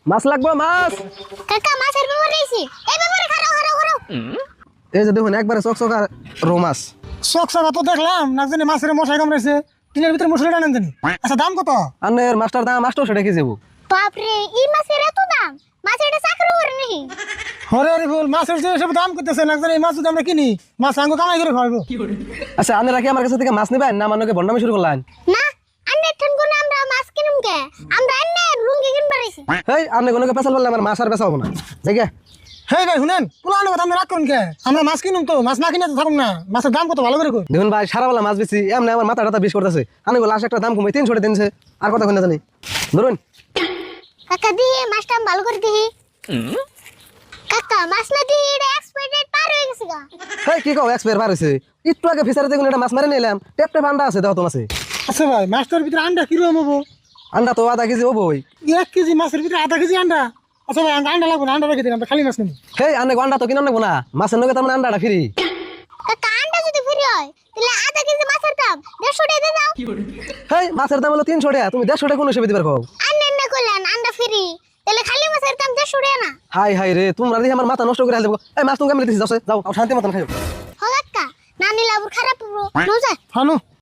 মাছ লাগবে মাছ। কাকা মাছের ব্যাপারে আইছি এই ব্যাপারে খারাও খারাও খারাও এই যে দেখুন একবারে চকচকা রৌ মাছ। চকচকা তো দেখলাম না জানি মাছের মশাই কামড়েছে টিনের ভিতরে মশলা টানেন জানি। আচ্ছা দাম কত? আনের মাছটার দাম 800 টাকা কেজি। বাপ রে এই মাছের এত দাম মাছের এটা চাকরি করে নাকি হরে হরে বল মাছের যে সব দাম করতেছে না জানি এই মাছ যদি আমরা কিনি মাছ আঙ্গ কামাই করে খাওয়াবো। আচ্ছা আনেরা কি আমার কাছে থেকে মাছ নেবেন না আমাকে বন্ডামি শুরু করলেন? না আন্নে ঠন কোন আমরা মাছ কিনুম কে আমরা আন্নে লুঙ্গি কিনবার আইছি হেই আপনি কোনকে পেছাল বললে আমার মাছ আর পেছা হবো না জায়গা। হেই ভাই শুনেন পুরানো কথা আমরা রাগ করুন কে? আমরা মাছ কিনুম তো মাছ না কিনে তো থাকুন না। মাছের দাম কত ভালো করে কই? দেখুন ভাই সারা বেলা মাছ বেশি এমনি আমার মাথা টাথা বিষ করতেছে। আমি লাস্ট একটা দাম কমে 300 টাকা দিনছে আর কথা কই না জানি। ধরুন কাকা দিহি মাছটা ভালো করে দিহি কাকা মাছ না দিহি এটা এক্সপায়ার পার হয়ে গেছে গা হেই কি কও এক্সপায়ার বার হইছে? একটু আগে ফিসারে দেখুন একটা মাছ মারে নিলাম টেপ টেপ আন্ডা আছে দাও তো মাছে। আচ্ছা ভাই মাছটার ভিতরে আন্ডা কিরকম হবো? আন্ডা তো আধা কেজি হবো। 1 কেজি মাছের ভিতরে আধা কেজি আন্ডা? আচ্ছা ভাই আন্ডা লাগবে না, আন্ডা রেখে দিন, আমরা খালি মাছ নেবো। হেই আনে আন্ডা তো কিনা নেবো না মাছের নগে তার মানে আন্ডাটা ফ্রি। কাকা আন্ডা যদি ফ্রি হয় তাহলে আধা কেজি মাছের দাম 150 টাকা দিয়ে দাও হেই মাছের দাম হলো 300 টাকা তুমি 150 টাকা কোন হিসেবে দিবার কও? আন্নে না কইলেন আন্ডা ফ্রি তাহলে খালি মাছের দাম 150 টাকা না হাই হাই রে তোমরা দিয়ে আমার মাথা নষ্ট করে দেবো। এই মাছ তুমি কেমন দিছিস যাও যাও শান্তি মতন খাও। হলাক্কা না নিলে আবার খারাপ হবো নজা হানো